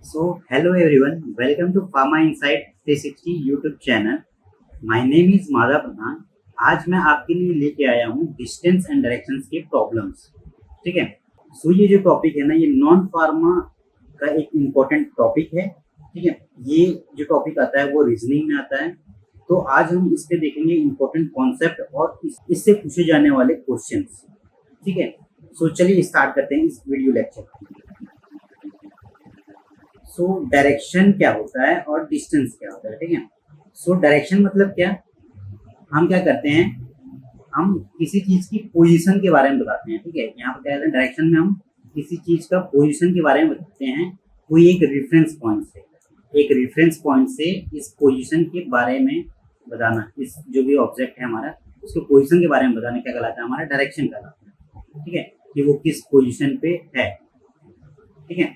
Hello everyone, welcome to Pharma Insight 360 YouTube channel. My name is Madhav Pradhan. आज मैं आपके लिए लेके आया हूँ डिस्टेंस एंड डायरेक्शंस के प्रॉब्लम्स. ठीक है. ये जो टॉपिक है ना, ये नॉन फार्मा का एक इम्पोर्टेंट टॉपिक है. ठीक है. ये जो टॉपिक आता है वो रीजनिंग में आता है. तो आज हम इस पे देखेंगे इम्पोर्टेंट कॉन्सेप्ट और इससे पूछे जाने वाले क्वेश्चंस. ठीक है. चलिए स्टार्ट करते हैं इस वीडियो लेक्चर. डायरेक्शन क्या होता है और डिस्टेंस क्या होता है. ठीक है. डायरेक्शन मतलब क्या, हम क्या करते हैं, हम किसी चीज की पोजीशन के बारे में बताते हैं. ठीक है. यहाँ पर क्या है, डायरेक्शन में हम किसी चीज का पोजीशन के बारे में बताते हैं कोई एक रेफरेंस पॉइंट से इस पोजीशन के बारे में बताना. इस जो भी ऑब्जेक्ट है हमारा, उसके पोजीशन के बारे में बताना क्या कहलाता है, हमारा डायरेक्शन कहलाता है. ठीक है. कि वो किस पोजीशन पे है. ठीक है.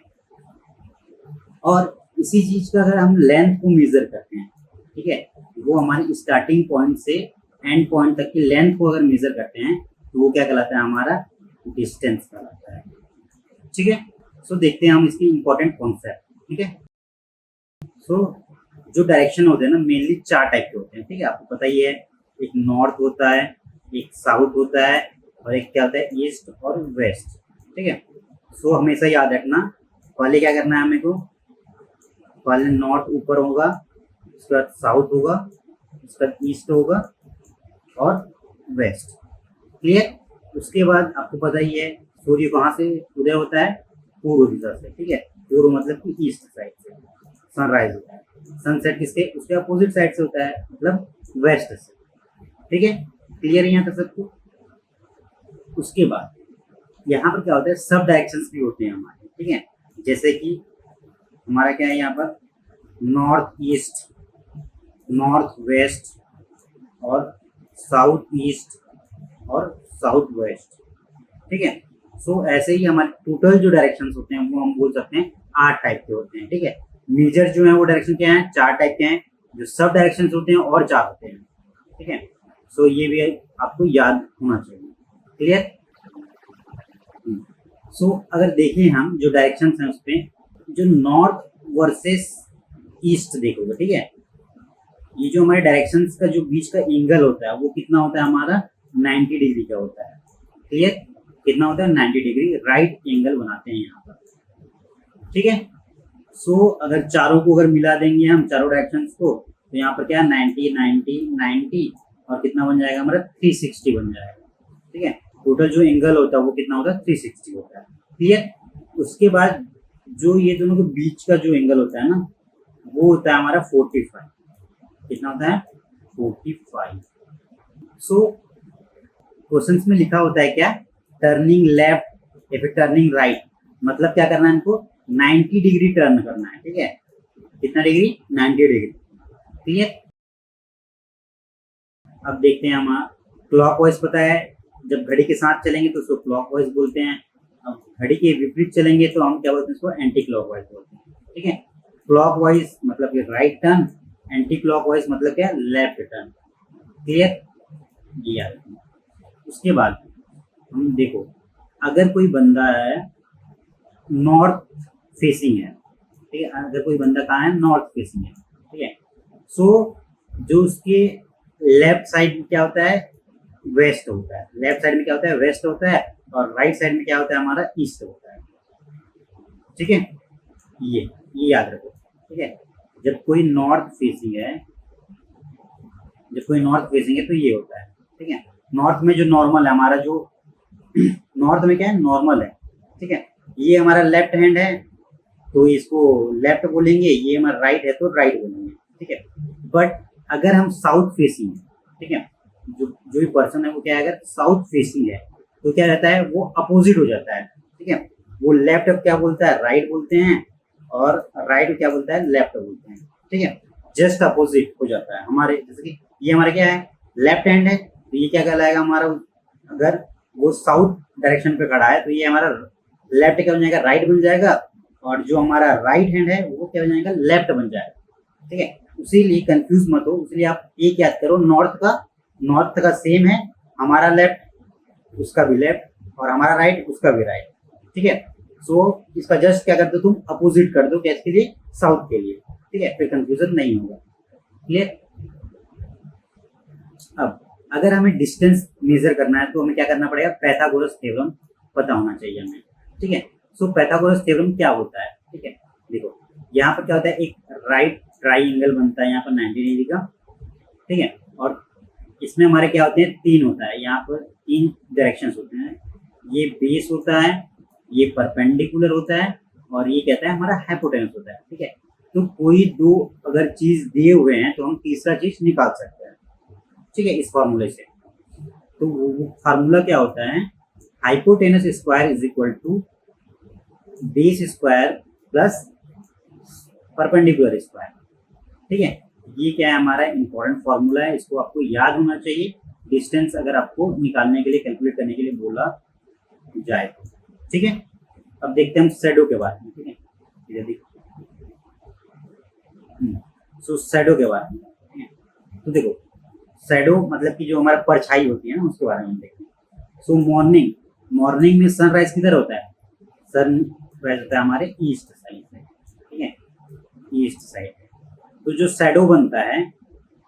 और इसी चीज का अगर हम लेंथ को मेजर करते हैं, ठीक है, वो हमारी स्टार्टिंग पॉइंट से एंड पॉइंट तक की लेंथ को अगर मेजर करते हैं तो वो क्या कहलाता है, हमारा डिस्टेंस कहलाता है. ठीक है. देखते हैं हम इसकी इंपॉर्टेंट कॉन्सेप्ट. ठीक है. जो डायरेक्शन होते हैं ना, मेनली 4 टाइप के होते हैं. ठीक है. आपको पता ही है, एक नॉर्थ होता है, एक साउथ होता है, और एक क्या होता है, ईस्ट और वेस्ट. ठीक है. हमेशा याद रखना, पहले क्या करना है हमें को, पहले नॉर्थ ऊपर होगा, उसके बाद साउथ होगा, उसके बाद ईस्ट होगा और वेस्ट. क्लियर. उसके बाद आपको पता ही है, सूर्य कहाँ से उदय होता है, पूर्व दिशा से. ठीक है. पूर्व मतलब कि ईस्ट साइड से सनराइज होता है. सनसेट किसके, उसके अपोजिट साइड से होता है, मतलब वेस्ट से. ठीक है. क्लियर है यहाँ तक सबको. उसके बाद यहाँ पर क्या होता है, सब डायरेक्शंस भी होते हैं हमारे. ठीक है. जैसे कि हमारा क्या है यहाँ पर, नॉर्थ ईस्ट, नॉर्थ वेस्ट और साउथ ईस्ट और साउथ वेस्ट. ठीक है. ऐसे ही हमारे टोटल जो डायरेक्शंस होते हैं वो हम बोल सकते हैं 8 टाइप के होते हैं. ठीक है. मेजर जो है वो डायरेक्शन क्या है, 4 टाइप के हैं. जो सब डायरेक्शंस होते हैं और 4 होते हैं. ठीक है. ये भी आपको याद होना चाहिए. क्लियर. अगर देखें हम जो डायरेक्शंस हैं उस पर, जो नॉर्थ वर्सेस ईस्ट देखोगे. ठीक है. ये जो हमारे डायरेक्शंस का जो बीच का एंगल होता है वो कितना होता है, हमारा 90 डिग्री का होता है. क्लियर. कितना होता है, 90 डिग्री राइट एंगल बनाते हैं यहाँ पर. ठीक है. अगर चारों को अगर मिला देंगे हम, चारों डायरेक्शंस को, तो यहाँ पर क्या है, 90 90 90 और कितना बन जाएगा हमारा, 360 बन जाएगा. ठीक है. टोटल जो एंगल होता है वो कितना होता है, 360 होता है. क्लियर. उसके बाद जो ये दोनों के बीच का जो एंगल होता है ना, वो होता है हमारा 45. कितना होता है, 45. क्वेश्चंस में लिखा होता है क्या, टर्निंग लेफ्ट या फिर टर्निंग राइट, मतलब क्या करना है इनको, 90 डिग्री टर्न करना है. ठीक है. कितना डिग्री, 90 डिग्री. क्लियर. अब देखते हैं हमारा क्लॉकवाइज. पता है, जब घड़ी के साथ चलेंगे तो उसको क्लॉकवाइज बोलते हैं. अब घड़ी के विपरीत चलेंगे तो हम क्या बोलते हैं, इसको एंटी क्लॉकवाइज बोलते हैं. ठीक है. क्लॉकवाइज मतलब कि राइट टर्न, एंटी क्लॉकवाइज मतलब क्या, लेफ्ट टर्न. क्लियर. ये याद रखना. उसके बाद हम देखो, अगर कोई बंदा है नॉर्थ फेसिंग है. ठीक है. अगर कोई बंदा कहाँ है, नॉर्थ फेसिंग है. ठीक है. जो उसके लेफ्ट साइड में क्या होता है, वेस्ट होता है. लेफ्ट साइड में क्या होता है, वेस्ट होता है. और राइट साइड में क्या होता है, हमारा ईस्ट होता है. ठीक है. ये याद रखो. ठीक है. जब कोई नॉर्थ फेसिंग है तो ये होता है. ठीक है. नॉर्थ में जो नॉर्मल है हमारा, जो नॉर्थ में क्या है, नॉर्मल है. ठीक है. ये हमारा लेफ्ट हैंड है तो इसको लेफ्ट बोलेंगे, ये हमारा राइट है तो राइट बोलेंगे. ठीक है. बट अगर हम साउथ फेसिंग है, ठीक है, जो भी पर्सन है वो क्या है, अगर साउथ फेसिंग है तो क्या रहता है, वो अपोजिट हो जाता है. ठीक है. वो लेफ्ट क्या बोलता है, राइट बोलते हैं, और राइट क्या बोलता है, लेफ्ट बोलते हैं. ठीक है. जस्ट अपोजिट हो जाता है हमारे. जैसे कि ये हमारा क्या है, लेफ्ट हैंड है तो ये क्या कहलाएगा हमारा, अगर वो साउथ डायरेक्शन पे खड़ा है तो ये हमारा लेफ्ट क्या बन जाएगा, राइट बन जाएगा. और जो हमारा राइट हैंड है वो क्या बन जाएगा, लेफ्ट बन जाएगा. ठीक है. उसीलिए कंफ्यूज मत हो, इसलिए आप एक याद करो, नॉर्थ का सेम है, हमारा लेफ्ट उसका भी लेफ्ट और हमारा राइट उसका भी राइट. ठीक है. सो इसका जस्ट क्या कर दो तुम, अपोजिट कर दो, कैसे के लिए, साउथ के लिए, ठीक है, फिर कंफ्यूजन नहीं होगा। क्लियर। अब अगर हमें डिस्टेंस मेजर करना है तो हमें क्या करना पड़ेगा, पाइथागोरस थ्योरम पता होना चाहिए हमें, ठीक है। सो पाइथागोरस थ्योरम क्या होता है, ठीक है, देखो यहाँ पर क्या होता है, एक राइट ट्राइंगल बनता है यहाँ पर 90 डिग्री का, ठीक है, और इसमें हमारे क्या होते हैं, तीन होता है, यहाँ पर तीन डायरेक्शंस होते हैं, ये बेस होता है, ये परपेंडिकुलर होता है, और ये कहता है हमारा हाइपोटेनस होता है, ठीक है। तो कोई दो अगर चीज दिए हुए हैं तो हम तीसरा चीज निकाल सकते हैं, ठीक है, इस फॉर्मूले से। तो वो फार्मूला क्या होता है, hypotenuse square is equal to base square plus perpendicular square, ठीक है। ये क्या है, हमारा इंपॉर्टेंट फॉर्मूला है, इसको आपको याद होना चाहिए डिस्टेंस अगर आपको निकालने के लिए, कैलकुलेट करने के लिए बोला जाए तो, ठीक है। अब देखते हैं हम शैडो के बारे में, ठीक है, इधर देखो। सो शैडो के बारे में, ठीक है, तो देखो शैडो मतलब कि जो हमारा परछाई होती है ना, उसके बारे में देखते हैं। सो मॉर्निंग में सनराइज किधर होता है, सनराइज होता है हमारे ईस्ट साइड से, ठीक है, ईस्ट साइड। तो जो शैडो बनता है,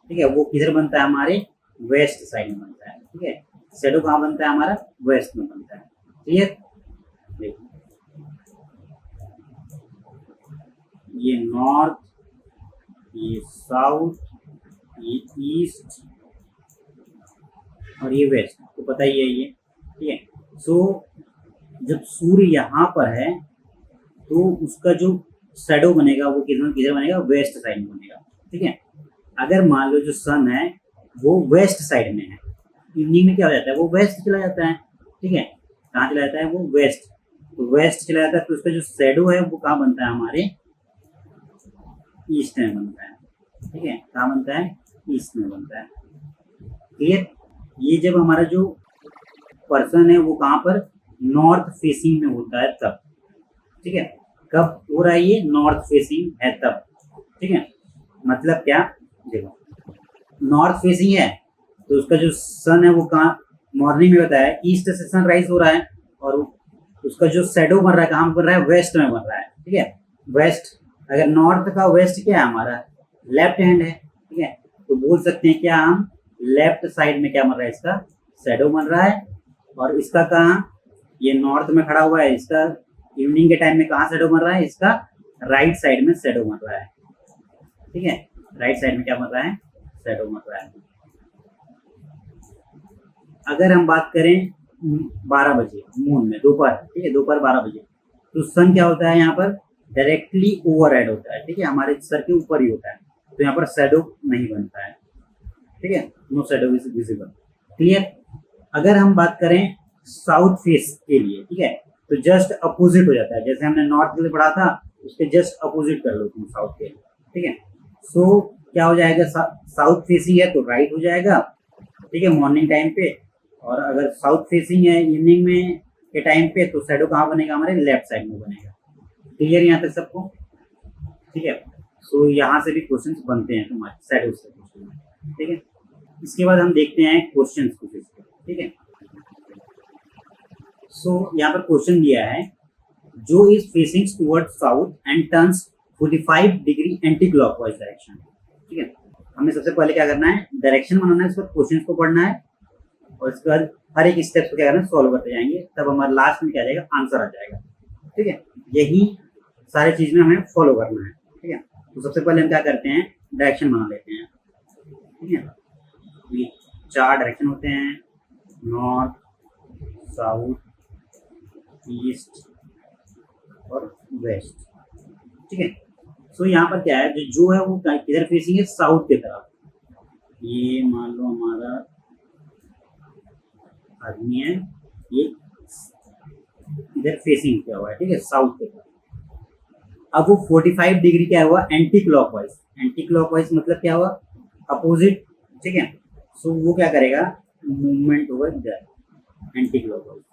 ठीक है, वो किधर बनता है, हमारे वेस्ट साइड में बनता है, ठीक है। शैडो कहाँ बनता है, हमारा वेस्ट में बनता है, क्लियर। देखो ये नॉर्थ, ये साउथ, ये ईस्ट और ये वेस्ट, तो पता ही है ये, ठीक है। सो जब सूर्य यहाँ पर है तो उसका जो शैडो बनेगा वो किधर किधर बनेगा, वेस्ट साइड में बनेगा, ठीक है। अगर मान लो जो सन है वो वेस्ट साइड में है, इवनिंग में क्या हो जाता है, वो वेस्ट चला जाता है, ठीक है, कहाँ चला जाता है, वो वेस्ट, तो वेस्ट चला जाता है, तो उसका जो शैडो है वो कहाँ बनता है, हमारे ईस्ट में बनता है, ठीक है, कहाँ बनता है, ईस्ट में बनता है, क्लियर। ये जब हमारा जो पर्सन है वो कहाँ पर, नॉर्थ फेसिंग में होता है तब, ठीक है। कब हो रहा है ये, नॉर्थ फेसिंग है तब, ठीक है। मतलब क्या, देखो नॉर्थ फेसिंग है तो उसका जो सन है वो कहाँ, मॉर्निंग में बताया ईस्ट से सनराइज हो रहा है, और उसका जो शैडो बन रहा है कहाँ बन रहा है, वेस्ट में बन रहा है, ठीक है, वेस्ट। अगर नॉर्थ का वेस्ट क्या है, हमारा लेफ्ट हैंड है, ठीक है, तो बोल सकते हैं क्या हम, लेफ्ट साइड में क्या बन रहा है, इसका शैडो बन रहा है, और इसका कहाँ, ये नॉर्थ में खड़ा हुआ है, इसका इवनिंग के टाइम में कहाँ शैडो बन रहा है, इसका राइट साइड में शैडो बन रहा है, ठीक है, राइट साइड में क्या बन रहा है, शैडो बन रहा है। अगर हम बात करें 12 बजे मून में, दोपहर, ठीक है, दोपहर 12 बजे, तो सन क्या होता है यहाँ पर, डायरेक्टली ओवरहेड होता है, ठीक है, हमारे सर के ऊपर ही होता है, तो यहाँ पर शैडो नहीं बनता है, ठीक है, no shadow is visible, clear. अगर हम बात करें साउथ फेस के लिए, ठीक है, तो जस्ट अपोजिट हो जाता है, जैसे हमने नॉर्थ के लिए पढ़ा था उसके जस्ट अपोजिट कर लो तुम साउथ के, ठीक है। सो क्या हो जाएगा, साउथ फेसिंग है तो राइट हो जाएगा, ठीक है, मॉर्निंग टाइम पे, और अगर साउथ फेसिंग है इवनिंग में के टाइम पे तो शैडो कहाँ बनेगा, हमारे लेफ्ट साइड में बनेगा, क्लियर यहाँ तक सबको, ठीक है। सो यहाँ से भी क्वेश्चंस बनते हैं तुम्हारे शैडो से, ठीक है। इसके बाद हम देखते हैं क्वेश्चंस कुछ इसके, ठीक है। सो यहाँ पर क्वेश्चन दिया है, जो is facing toward south and turns 45 degree anti clockwise direction, ठीक है। हमें सबसे पहले क्या करना है, डायरेक्शन बनाना है, इसके बाद क्वेश्चन को पढ़ना है, और इसके बाद हर एक स्टेप को क्या करना है, सॉल्व करते जाएंगे, तब हमारे लास्ट में क्या जाएगा, आंसर आ जाएगा, ठीक है। यही सारी चीज में हमें फॉलो करना है, ठीक है। तो सबसे पहले हम क्या करते हैं, डायरेक्शन बना लेते हैं, ठीक है। ये 4 डायरेक्शन होते हैं, नॉर्थ, साउथ, ईस्ट और वेस्ट, ठीक है। सो यहाँ पर क्या है, जो है वो किधर फेसिंग है, साउथ की तरफ। ये मान लो हमारा आदमी है, ये इधर फेसिंग क्या हुआ है, ठीक है, साउथ की तरफ। अब वो 45 डिग्री क्या हुआ, एंटी क्लॉकवाइज, एंटी क्लॉकवाइज मतलब क्या हुआ, अपोजिट, ठीक है। सो वो क्या करेगा, मूवमेंट होगा इधर एंटी क्लॉकवाइज,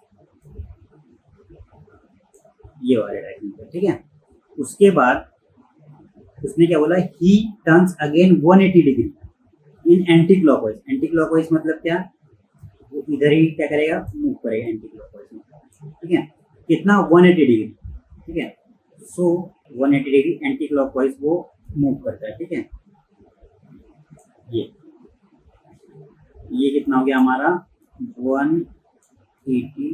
ये वाले डायरेक्शन पे, ठीक है। उसके बाद उसने क्या बोला, ही turns again 180 degree in anti clockwise, anti clockwise मतलब क्या, वो इधर ही क्या करेगा, मूव करेगा एंटी क्लॉकवाइज में, ठीक है। कितना, 180 डिग्री, ठीक है। सो 180 डिग्री एंटी क्लॉकवाइज वो मूव करता है, ठीक है। ये कितना हो गया हमारा 180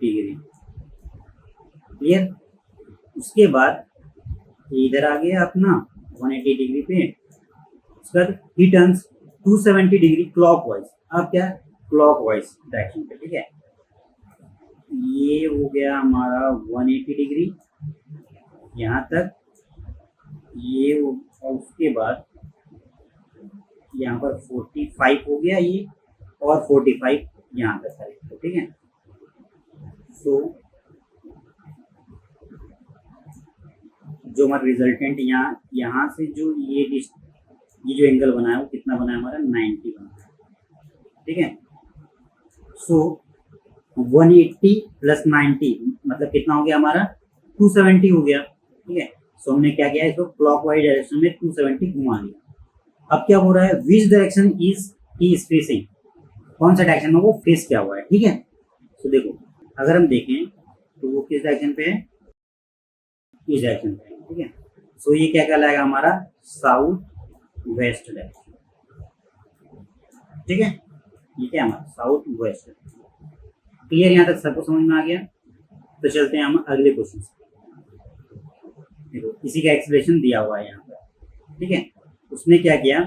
डिग्री, क्लियर। उसके बाद इधर आ गया अपना 180 डिग्री पे, उसके बाद ही टर्न्स 270 डिग्री क्लॉकवाइज। अब क्या क्लॉकवाइज डायरेक्शन पे, ठीक है। ये हो गया हमारा 180 डिग्री यहाँ तक, ये और उसके बाद यहाँ पर 45 हो गया ये, और 45 यहाँ तक करें, ठीक है। सो जो हमारा रिजल्टेंट यहाँ से जो ये जो एंगल बना है वो कितना बना है हमारा 90 बना है, ठीक है। सो 180 प्लस 90 मतलब कितना हो गया हमारा 270 हो गया, ठीक है। सो हमने क्या किया, इसको क्लॉकवाइज डायरेक्शन में 270 घुमा लिया। अब क्या हो रहा है, which direction is he is facing, कौन सा डायरेक्शन में वो फेस किया हुआ है, ठीक है। तो देखो अगर हम देखें तो वो किस डायरेक्शन पे है, इस डायरेक्शन पे है, ठीक है। सो ये क्या कहलाएगा हमारा साउथ वेस्ट डायरेक्शन, ठीक है। ये क्या हमारा साउथ वेस्ट, क्लियर। यहाँ तक सबको समझ में आ गया। तो चलते हैं हम अगले क्वेश्चन से। देखो इसी का एक्सप्लेनेशन दिया हुआ है यहाँ पर, ठीक है। उसने क्या किया,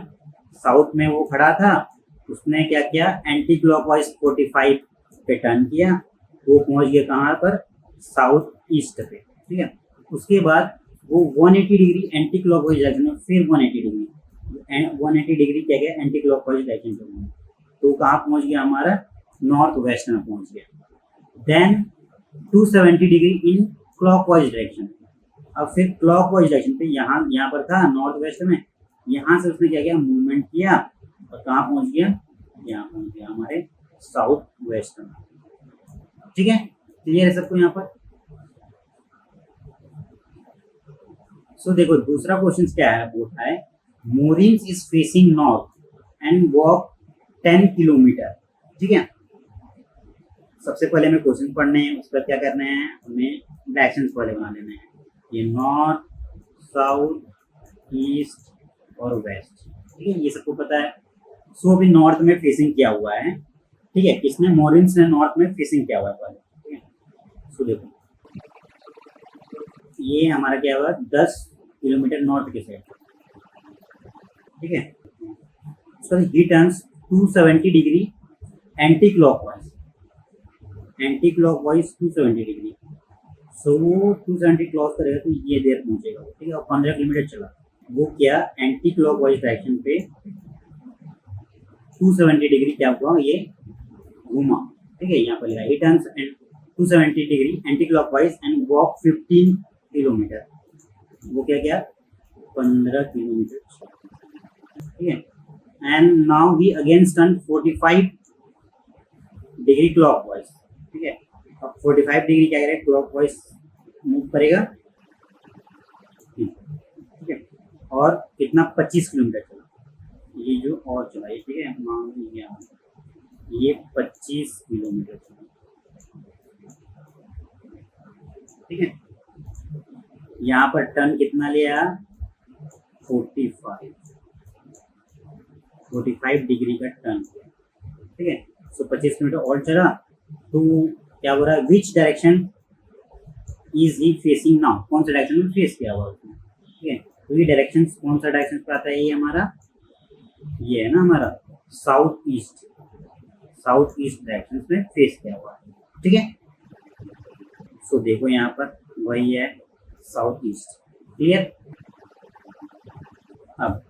साउथ में वो खड़ा था, उसने क्या किया एंटी क्लॉकवाइज 45 पे टर्न किया, वो पहुंच गया कहाँ पर, साउथ ईस्ट पे, ठीक है। उसके बाद वो 180 डिग्री एंटी क्लॉकवाइज डायरेक्शन में, फिर 180 डिग्री क्या गया एंटी क्लॉकवाइज डायरेक्शन पे, तो कहाँ पहुंच गया हमारा नॉर्थ वेस्ट में पहुंच गया। Then 270 degree in clockwise direction, अब फिर क्लॉकवाइज डायरेक्शन पे यहाँ पर था नॉर्थ वेस्ट में, यहाँ से उसने क्या किया मूवमेंट किया और कहाँ पहुंच गया, यहाँ पहुंच गया हमारे साउथ वेस्ट में, ठीक है। क्लियर है सबको यहाँ पर। सो देखो दूसरा क्वेश्चन क्या है, वो है Morins is facing north and walk 10 kilometre, ठीक है। सबसे पहले हमें क्वेश्चन पढ़ने हैं, उस पर क्या करना है, हमें डायरेक्शंस पहले बना लेना है। ये नॉर्थ, साउथ, ईस्ट और वेस्ट, ठीक है, ये सबको पता है। सो अभी नॉर्थ में फेसिंग किया हुआ है, ठीक है। किसने, मोरिन्स ने नॉर्थ में फेसिंग किया हुआ है पहले, ठीक है। सो देखो ये हमारा क्या हुआ 10 किलोमीटर नॉर्थ के साइड, ठीक है। So he turns 270 degree anti clockwise, 270 degree. So वो 270 क्रॉस करेगा तो ये देर पहुंचेगा, ठीक है। और 15 किलोमीटर चला, वो क्या एंटी क्लॉकवाइज डायरेक्शन पे 270 डिग्री क्या हुआ, ये घूमा, ठीक है। यहाँ पर लिखा ही turns 270 degree anti clockwise and walk 15 kilometre, वो क्या किया 15 किलोमीटर, ठीक है। And now he again turn 45 degree clockwise, ठीक है। अब 45 डिग्री क्या करेगा क्लॉकवाइज मूव करेगा, ठीक है। और कितना 25 किलोमीटर चला, ये जो और चला ये, ठीक है, मान लीजिए ये 25 किलोमीटर चला, ठीक है। यहाँ पर टर्न कितना लिया 45 डिग्री का टर्न, ठीक है। सो 25 किलोमीटर और चला, तो क्या हो रहा है, which direction is he facing now, कौन सा डायरेक्शन में फेस किया हुआ उसने, ठीक है। तो ये डायरेक्शन कौन सा डायरेक्शन पे आता है, ये हमारा ये है ना हमारा साउथ ईस्ट डायरेक्शन में फेस किया हुआ है, ठीक है। सो देखो यहाँ पर वही है साउथ ईस्ट, क्लियर। अब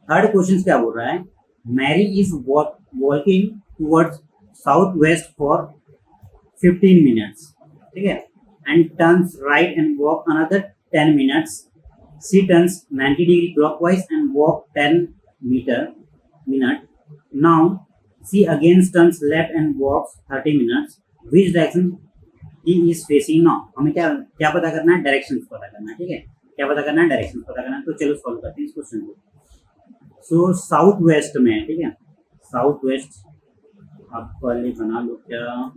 थर्ड क्वेश्चन क्या बोल रहा है, Mary is walking towards south west for 15 minutes, ठीक है, and turns right and walk another 10 minutes. She turns 90 degree clockwise and walk 10 minute. Now she again turns left and walks 30 minutes. Which direction he is facing now? हमें क्या पता करना है, directions पता करना है, ठीक है। क्या पता करना है, डायरेक्शंस पता करना है। तो चलो सॉल्व करते हैं इस क्वेश्चन को। सो साउथ वेस्ट में, ठीक है, साउथ वेस्ट आप पहले बना लो क्या,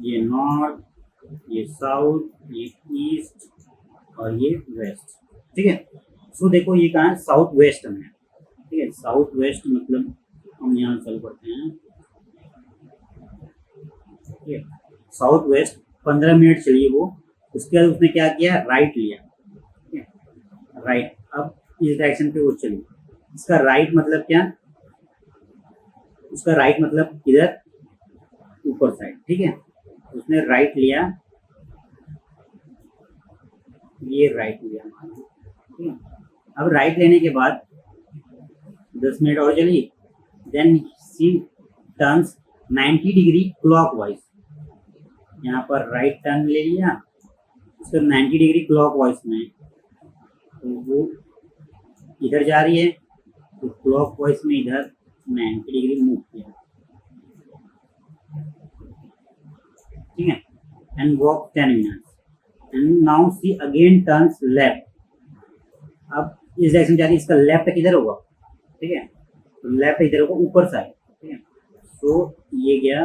ये नॉर्थ, ये साउथ, ये ईस्ट और ये वेस्ट। ठीक है, सो देखो ये कहाँ है, साउथ वेस्ट में है। ठीक है, साउथ वेस्ट मतलब हम यहाँ चल पड़ते हैं। ठीक है, साउथ वेस्ट 15 मिनट चलिए वो। उसके बाद उसने क्या किया, राइट लिया। ठीक है, राइट। अब इस डायरेक्शन पे वो चली। इसका राइट मतलब क्या, उसका राइट मतलब इधर ऊपर साइड। ठीक है, उसने राइट लिया, ये राइट लिया। ठीक है, अब राइट लेने के बाद 10 मिनट और चली। देन सी टर्न्स 90 डिग्री क्लॉकवाइज। यहाँ पर राइट टर्न ले लिया, उसको 90 डिग्री क्लॉकवाइज में, तो वो इधर जा रही है, तो क्लॉकवाइज में इधर 90 डिग्री मूव किया। ठीक है, and walk 10 minutes and now see again turns left. अब इस डायरेक्शन जा रही है, इसका लेफ्ट किधर होगा। ठीक है, तो लेफ्ट इधर होगा ऊपर साइड। ठीक है, तो ये गया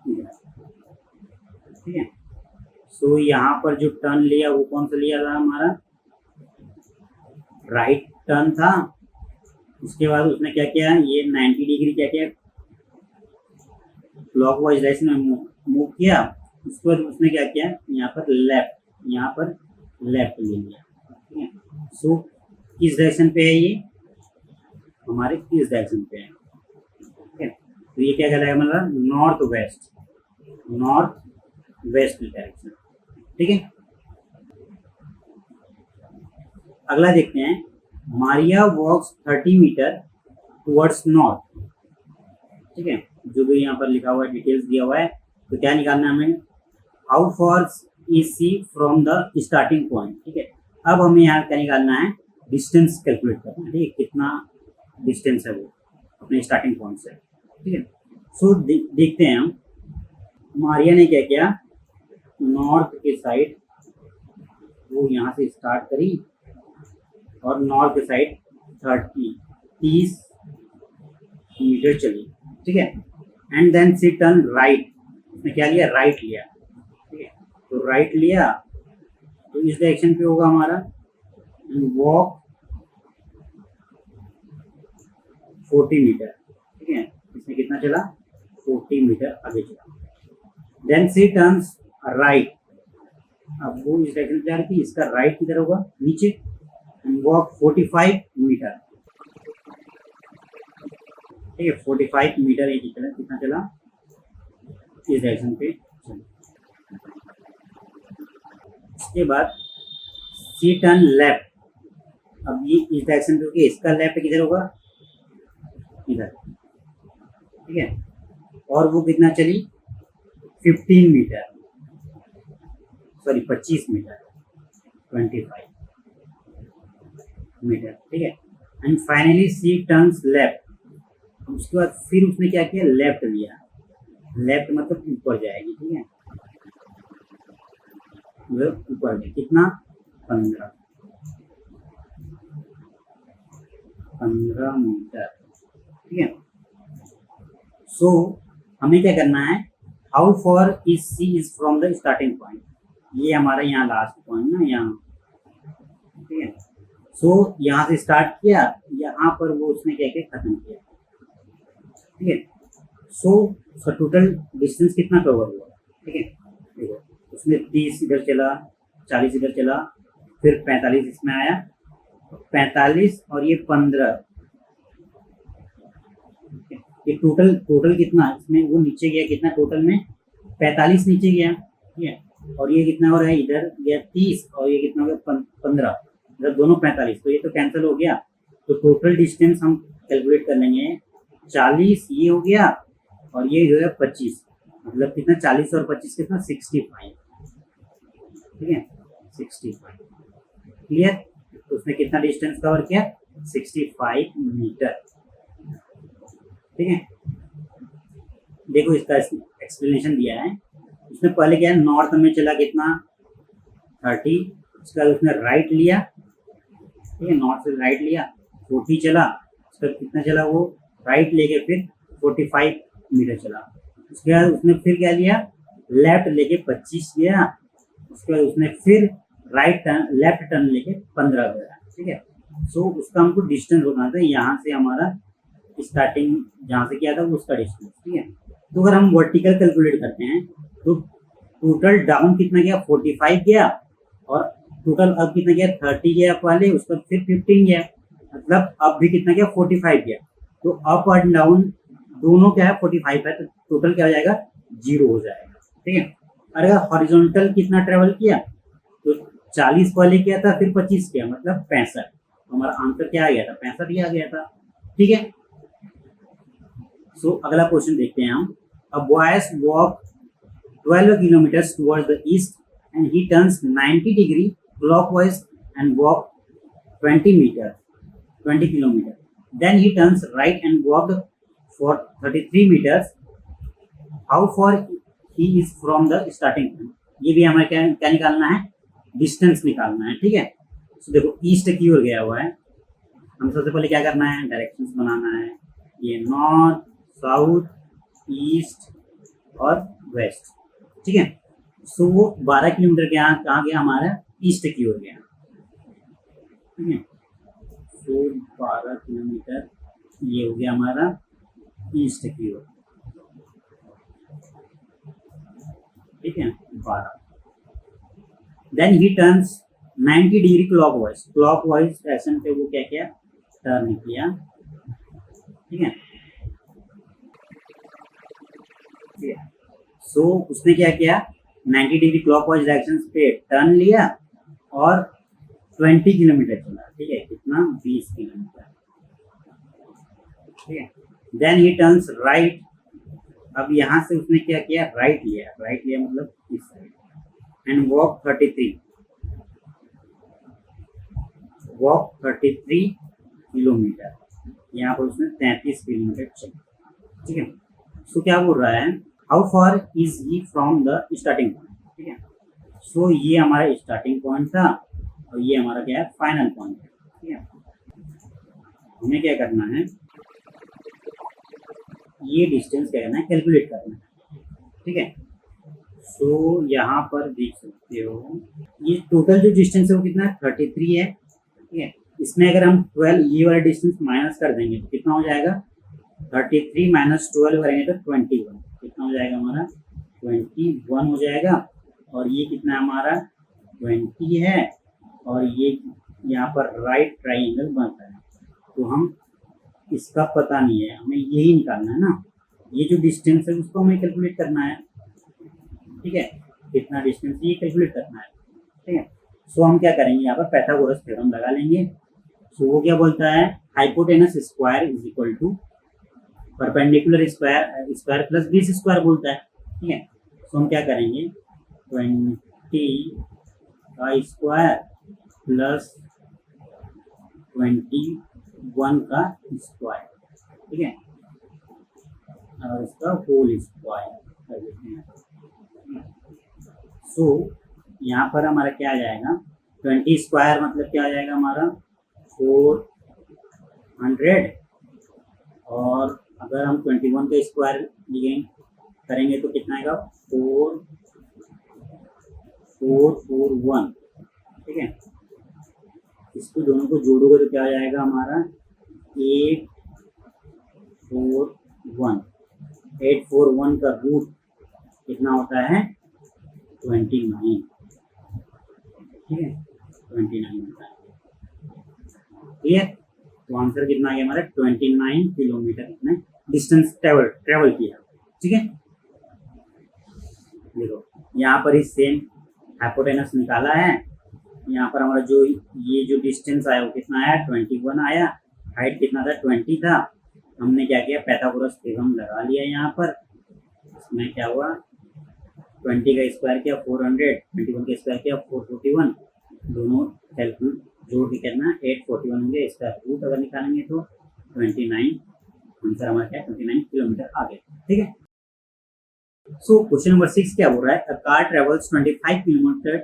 इधर। ठीक है, सो यहाँ पर जो टर्न लिया वो कौन सा लिया था, हमारा राइट टर्न था। उसके बाद उसने क्या किया, ये 90 डिग्री क्या किया, क्लॉकवाइज डायरेक्शन में मूव किया। उसके बाद उसने क्या किया, यहाँ पर लेफ्ट, यहाँ पर लेफ्ट ले लिया। ठीक है, सो किस डायरेक्शन पे है ये, हमारे किस डायरेक्शन पे है। ठीक है, तो ये क्या कहलाएगा, मतलब north west, north west direction. ठीक है, अगला देखते हैं, मारिया वॉक्स 30 मीटर टुवर्ड्स नॉर्थ। ठीक है, जो भी यहाँ पर लिखा हुआ है, डिटेल्स दिया हुआ है। तो क्या निकालना है हमें, how far is she from the starting point. ठीक है, अब हमें यहाँ क्या निकालना है, डिस्टेंस कैलकुलेट करना है। ठीक है, कितना डिस्टेंस है वो अपने स्टार्टिंग पॉइंट से। ठीक है, सो देखते हैं हम, मारिया ने क्या किया, नॉर्थ के साइड वो यहाँ से स्टार्ट करी और नॉर्थ के साइड 30 मीटर चली। ठीक है, and then she turn right. उसने क्या लिया, राइट लिया। ठीक है, तो राइट लिया तो इस डायरेक्शन पे होगा हमारा, वॉक 40 मीटर। ठीक है, इसमें कितना चला, 40 मीटर आगे चला। देन सी टर्न्स राइट। अब वो इस डायरेक्शन जा रही थी, इसका राइट किधर होगा, नीचे, एंड वॉक 45 मीटर। ठीक है, 45 मीटर ये कितना चला, इस डायरेक्शन पे चला। इसके बाद सी टर्न लेफ्ट। अब ये इस डायरेक्शन पे होगी, इसका लेफ्ट किधर होगा, इधर। ठीक है, और वो कितना चली, 15 मीटर, सॉरी 25 मीटर, 25 मीटर। ठीक है, and finally she turns left. उसके बाद फिर उसने क्या किया, लेफ्ट लिया। लेफ्ट मतलब ऊपर जाएगी। ठीक है, मतलब ऊपर में कितना, 15 मीटर। ठीक है, सो हमें क्या करना है, how far is she is from the starting point. ये हमारा यहाँ लास्ट पॉइंट ना, यहाँ। ठीक है, सो यहाँ से स्टार्ट किया, यहाँ पर वो उसने क्या किया, खत्म किया। ठीक है, सो टोटल डिस्टेंस कितना कवर हुआ। ठीक है, देखो उसने 30 इधर चला, 40 इधर चला, फिर 45 इसमें आया, 45 और ये 15। ये टोटल कितना, इसमें वो नीचे गया कितना, टोटल में 45 नीचे गया। ठीक है, और ये कितना हो रहा है, इधर गया 30 और ये कितना हो गया, 15, इधर दोनों 45, तो ये तो कैंसिल हो गया। तो टोटल डिस्टेंस हम कैलकुलेट कर लेंगे, 40 ये हो गया और ये जो है 25, मतलब कितना, 40 और 25 कितना, 65। ठीक है, 65, क्लियर। तो उसने कितना डिस्टेंस कवर किया, 65 मीटर। ठीक है, देखो इसका एक्सप्लेनेशन दिया है। उसने पहले क्या है, नॉर्थ में चला कितना, 30। उसके बाद उसने राइट लिया। ठीक है, नॉर्थ से राइट लिया, 40 चला। उसका कितना चला, वो राइट लेके फिर 45 मीटर चला। उसके बाद उसने फिर क्या लिया, लेफ्ट लेके 25 गया, उसके बाद उसने फिर राइट टर्न लेफ्ट टर्न लेके 15 गया, ठीक है। सो उसका हमको डिस्टेंस बताना था, यहाँ से हमारा स्टार्टिंग जहाँ से किया था उसका डिस्टेंस, ठीक है। तो अगर हम वर्टिकल कैलकुलेट करते हैं तो टोटल डाउन कितना गया 45 गया, और टोटल अप कितना गया 30 गया पहले, उसका फिर 15 गया, मतलब अप भी कितना गया 45 गया। तो अप और डाउन दोनों क्या है 45 है, तो टोटल क्या हो जाएगा 0 हो जाएगा, ठीक है। और अगर हॉरिजॉन्टल कितना ट्रेवल किया तो 40 पहले किया था फिर 25 किया, मतलब 65। हमारा आंसर क्या आ गया था 65 ही आ गया था, ठीक है। सो अगला क्वेश्चन देखते हैं हम। अ boys walk 12 kilometers towards the east and he turns 90 degree clockwise and walk 20 kilometers. Then he turns right and walked for 33 meters. How far he is from the starting point? ये भी हमें क्या क्या निकालना है, डिस्टेंस निकालना है, ठीक है। तो देखो ईस्ट की ओर गया हुआ है, हम सबसे पहले क्या करना है डायरेक्शंस बनाना है, ये नॉर्थ साउथ ईस्ट और वेस्ट, ठीक है। सो वो 12 किलोमीटर के यहाँ कहाँ गया हमारा ईस्ट की ओर गया, ठीक है। सो 12 किलोमीटर ये हो गया हमारा ईस्ट की ओर, ठीक है 12। Then he turns 90 degree clockwise direction पे वो क्या किया टर्न किया, ठीक है। सो उसने क्या किया 90 डिग्री क्लॉकवाइज डायरेक्शन पे टर्न लिया और 20 किलोमीटर चला, ठीक है। कितना 20 किलोमीटर, ठीक है। देन ही टर्न्स राइट, अब यहाँ से उसने क्या किया राइट लिया मतलब इस साइड, एंड वॉक 33 किलोमीटर, यहाँ पर उसने 33 किलोमीटर चला, ठीक है। सो क्या बोल रहा है how far is he from the starting point, ठीक है। सो ये हमारा स्टार्टिंग पॉइंट था और ये हमारा क्या है फाइनल पॉइंट है, ठीक है। हमें क्या करना है ये डिस्टेंस क्या करना है कैलकुलेट करना है, ठीक है। सो यहाँ पर देख सकते हो ये टोटल जो डिस्टेंस है वो कितना है 33 है, ठीक है। इसमें अगर हम 12 ये वाला डिस्टेंस माइनस कर देंगे तो कितना हो जाएगा 33 माइनस 12 करेंगे तो 21, कितना हो जाएगा हमारा 21 हो जाएगा। और ये कितना हमारा 20 है, और ये यहाँ पर राइट ट्राइंगल बनता है, तो हम इसका पता नहीं है, हमें यही निकालना है ना, ये जो डिस्टेंस है उसको हमें कैलकुलेट करना है, ठीक है। कितना डिस्टेंस ये कैलकुलेट करना है, ठीक है। सो हम क्या करेंगे यहाँ पर पाइथागोरस थ्योरम लगा लेंगे। सो वो क्या बोलता है hypotenuse square is equal to perpendicular square plus base square बोलता है, ठीक है। सो हम क्या करेंगे 20 का स्क्वायर प्लस 21 का स्क्वायर, ठीक है, और इसका होल स्क्वायर कर देते हैं। सो यहाँ पर हमारा क्या आ जाएगा 20 स्क्वायर मतलब क्या आ जाएगा हमारा 400, और अगर हम 21 का स्क्वायर करेंगे तो कितना आएगा 4441, ठीक है। इसको दोनों को जोड़ोगे तो क्या आ जाएगा हमारा 841 का रूट कितना होता है 29, ठीक है 29 होता है, ठीक है। तो आंसर कितना आ गया हमारा 29 किलोमीटर इसने डिस्टेंस ट्रेवल किया, ठीक है। देखो यहाँ पर ही सेम हाइपोटेनस निकाला है, यहाँ पर हमारा जो ये जो डिस्टेंस आया वो कितना आया 21 आया, हाइट कितना था 20 था, हमने क्या किया पाइथागोरस थ्योरम लगा लिया यहाँ पर। इसमें क्या हुआ 20 का स्क्वायर किया 400, 21 का स्क्वायर किया 441, दोनों कैलकुलेट जोड़ के करना 841 होंगे, इसका रूट अगर निकालेंगे तो 29, आंसर हमारा क्या 29 किलोमीटर आ गया, ठीक है। सो क्वेश्चन नंबर 6 क्या बोल रहा है a car travels 25 kilometre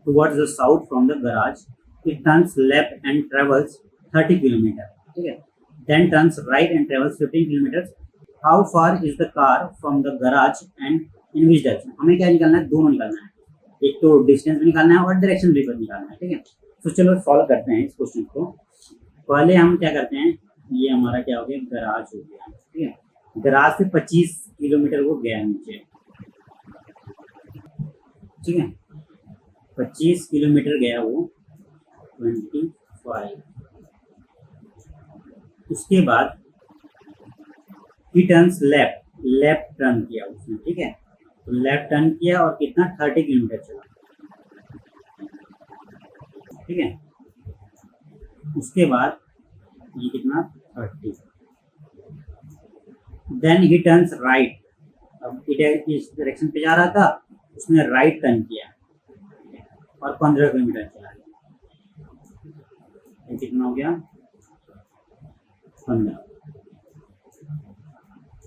towards the south from the garage, it turns left and travels 30 kilometre, ठीक है, then turns right and travels 15 kilometre, how far is the car from the garage and in which direction, हमें क्या निकालना है, दोनों निकालना है, एक तो डिस्टेंस भी निकालना है और डायरेक्शन भी निकालना है, ठीक है। तो चलो सॉल्व करते हैं इस क्वेश्चन को। पहले हम क्या करते हैं, ये हमारा क्या हो गया, गराज हो गया, ठीक है। गराज से 25 किलोमीटर वो गया नीचे, ठीक है, 25 किलोमीटर गया वो, 25। उसके बाद ही टर्न्स लेफ्ट, लेफ्ट टर्न किया उसने, ठीक है। तो लेफ्ट टर्न किया और कितना, 30 किलोमीटर चला, ठीक है। उसके बाद ये कितना, 30। देन ही टर्न्स राइट, अब इस डायरेक्शन पे जा रहा था, उसने राइट टर्न किया और 15 किलोमीटर चला गया, ये कितना हो गया, 15,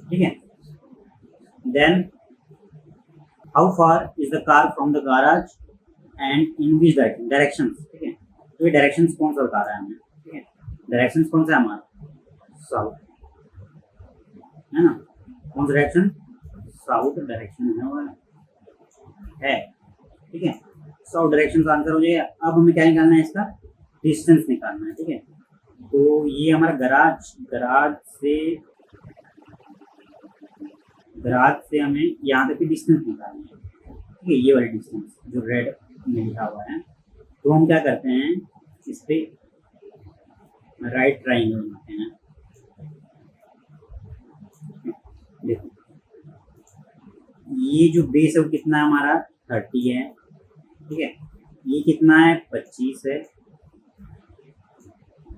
ठीक है। Then how far is the car from the garage and in which direction, ठीक है। तो ये डायरेक्शन कौन सा बता रहा है हमें, ठीक है। डायरेक्शन कौन सा है हमारा, साउथ, है ना, कौन सा डायरेक्शन, साउथ डायरेक्शन है, ठीक है। साउथ डायरेक्शन का आंसर हो जाएगा। अब हमें क्या निकालना है, इसका डिस्टेंस निकालना है, ठीक है। तो ये हमारा गराज से हमें यहाँ तक की डिस्टेंस निकालनी है, ठीक है, ये वाली डिस्टेंस जो रेड में लिखा हुआ है। तो हम क्या करते हैं, इस पे राइट ट्राइंगल बनाते हैं, देखो ये जो बेस है वो कितना है हमारा, 30 है, ठीक है। ये कितना है, 25 है,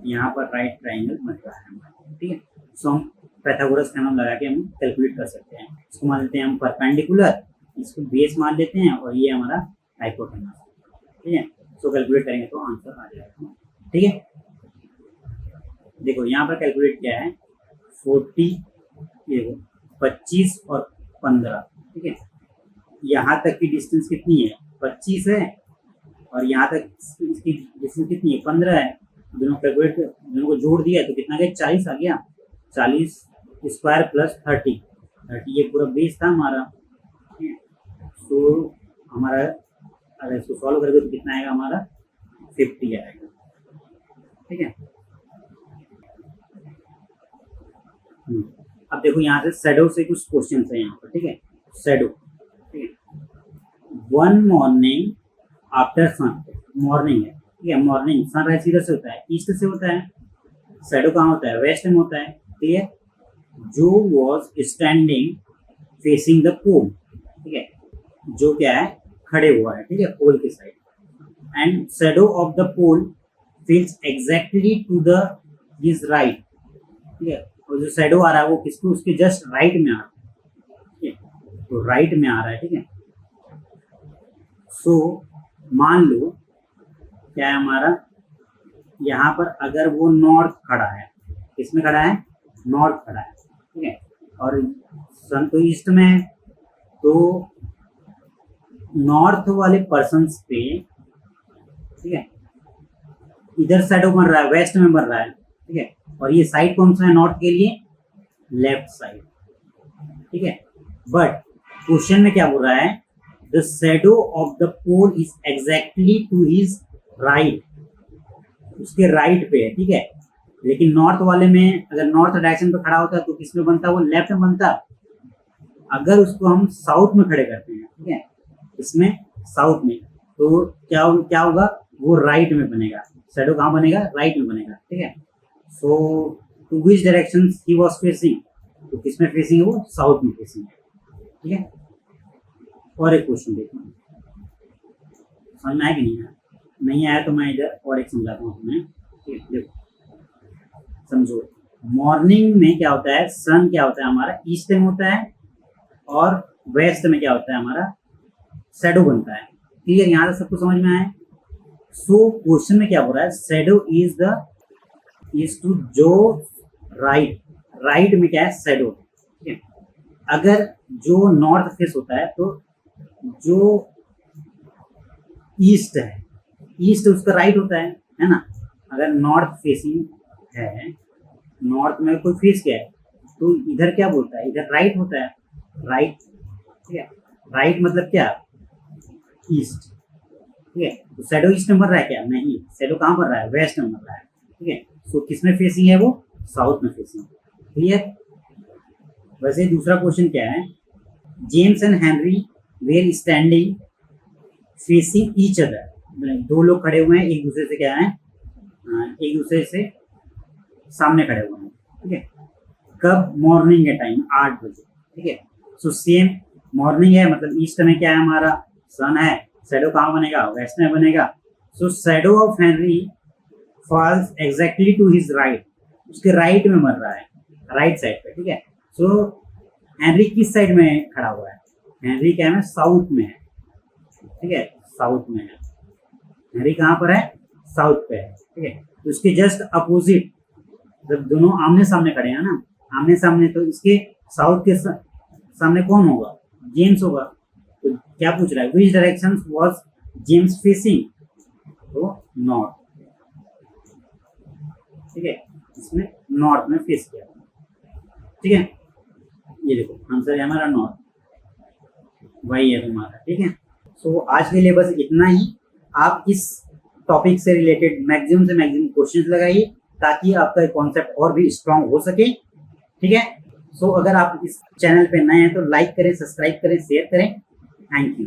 यहाँ पर राइट ट्राइंगल बन रहा है हमारा, ठीक है। सो हम पैथागोरस थ्योरम लगा के हम कैलकुलेट कर सकते हैं। इसको मान लेते हैं हम परपेंडिकुलर, इसको बेस मान लेते हैं और ये हमारा हाइपोटेनस, ठीक है। सो कैलकुलेट करेंगे तो आंसर आ जाएगा, ठीक है। देखो यहाँ पर कैलकुलेट किया है, 40, देखो 25 और 15, ठीक है। यहाँ तक की डिस्टेंस कितनी है, 25 है, और यहाँ तक इसकी डिस्टेंस कितनी है, 15 है। दोनों कैलकुलेट, दोनों को जोड़ दिया तो कितना गया, 40 आ गया, 40 स्क्वायर प्लस 30, ये पूरा बेस था हमारा, ठीक है। तो हमारा अगर इसको सॉल्व करेंगे तो कितना आएगा हमारा, 50 आएगा, ठीक है। अब देखो यहाँ से शैडो से कुछ क्वेश्चन है यहाँ पर, ठीक है। शैडो, ठीक है। One morning after sun, morning है, ठीक है, मॉर्निंग सनराइज किधर से होता है, ईस्ट से होता है, शैडो कहाँ होता है, वेस्ट में होता है, ठीक है। जो वॉज स्टैंडिंग फेसिंग द पोल, ठीक है, जो क्या है, खड़े हुआ है, ठीक है, पोल के side, and shadow of the pole falls exactly to the his right, ठीक है। और जो शैडो आ रहा है वो किसको, उसके जस्ट राइट में आ रहा है, ठीक है, तो राइट में आ रहा है, ठीक है। सो मान लो क्या है हमारा, यहाँ पर अगर वो नॉर्थ खड़ा है, किसमें खड़ा है, नॉर्थ खड़ा है, ठीक है, और सन तो ईस्ट में है, तो नॉर्थ वाले पर्सन्स पे, ठीक है, इधर शैडो बन रहा है, वेस्ट में बन रहा है, ठीक है। और ये साइड कौन सा है नॉर्थ के लिए, लेफ्ट साइड, ठीक है। बट क्वेश्चन में क्या बोल रहा है, the shadow of the pole is exactly to his right, उसके राइट पे है, ठीक है। लेकिन नॉर्थ वाले में अगर नॉर्थ डायरेक्शन पे खड़ा होता है तो किस में बनता, वो लेफ्ट में बनता। अगर उसको हम साउथ में खड़े करते हैं, ठीक है, इसमें साउथ में, तो क्या होगा, वो राइट में बनेगा, शैडो कहाँ बनेगा, राइट में बनेगा, ठीक है। So to which direction he was facing, तो किस में फेसिंग है, वो साउथ में फेसिंग है, ठीक है। और एक क्वेश्चन देखना, समझ में आया कि नहीं आया तो मैं इधर और एक समझाता हूँ तुम्हें, ठीक है। देखो समझो, मॉर्निंग में क्या होता है, सन क्या होता है हमारा, ईस्ट में होता है, और वेस्ट में क्या होता है हमारा, शैडो बनता है, ठीक है। यहाँ से सबको समझ में आया। सो क्वेश्चन में क्या हो रहा है, शैडो इज टू जो राइट, राइट में क्या है, शैडो, ठीक है। अगर जो नॉर्थ फेस होता है तो जो ईस्ट है, ईस्ट उसका राइट होता है ना। अगर नॉर्थ फेसिंग है, नॉर्थ में कोई फेस क्या है, तो इधर क्या बोलता है, इधर राइट होता है, राइट, ठीक है। राइट मतलब क्या, ईस्ट, ठीक है। तो शैडो ईस्ट में मर रहा है क्या, नहीं, शैडो कहाँ मर रहा है, वेस्ट में मर रहा है, ठीक है। सो किस में फेसिंग है वो, साउथ में फेसिंग, क्लियर। वैसे दूसरा क्वेश्चन क्या है, James and Henry were standing facing each other, दो लोग खड़े हुए हैं एक दूसरे से, क्या है, एक दूसरे से सामने खड़े हुए हैं, ठीक है। कब, मॉर्निंग के टाइम 8 बजे, ठीक है। सो सेम मॉर्निंग है मतलब ईस्ट में क्या है हमारा, सन है, शैडो कहाँ बनेगा, वेस्ट में बनेगा। So shadow of Henry falls exactly to his right, उसके राइट में मर रहा है, राइट साइड पे, ठीक है। सो हेनरी किस साइड में खड़ा हुआ है, हेनरी क्या है, साउथ में है, ठीक है, साउथ में है, हेनरी कहाँ पर है, साउथ पे है, ठीक है। तो उसके जस्ट अपोजिट, जब दोनों आमने सामने खड़े हैं ना, आमने सामने, तो इसके साउथ के सामने कौन होगा, जेम्स होगा। तो क्या पूछ रहा है, which direction was James facing, तो नॉर्थ, ठीक है, इसमें नॉर्थ में फेस किया, ठीक है। ये देखो आंसर है हमारा नॉर्थ, वही है तुम्हारा, ठीक है। सो आज के लिए बस इतना ही। आप इस टॉपिक से रिलेटेड मैक्सिमम से मैक्सिमम क्वेश्चंस लगाइए ताकि आपका कॉन्सेप्ट और भी स्ट्रांग हो सके, ठीक है। सो अगर आप इस चैनल पे नए हैं तो लाइक करें, सब्सक्राइब करें, शेयर करें। Thank you.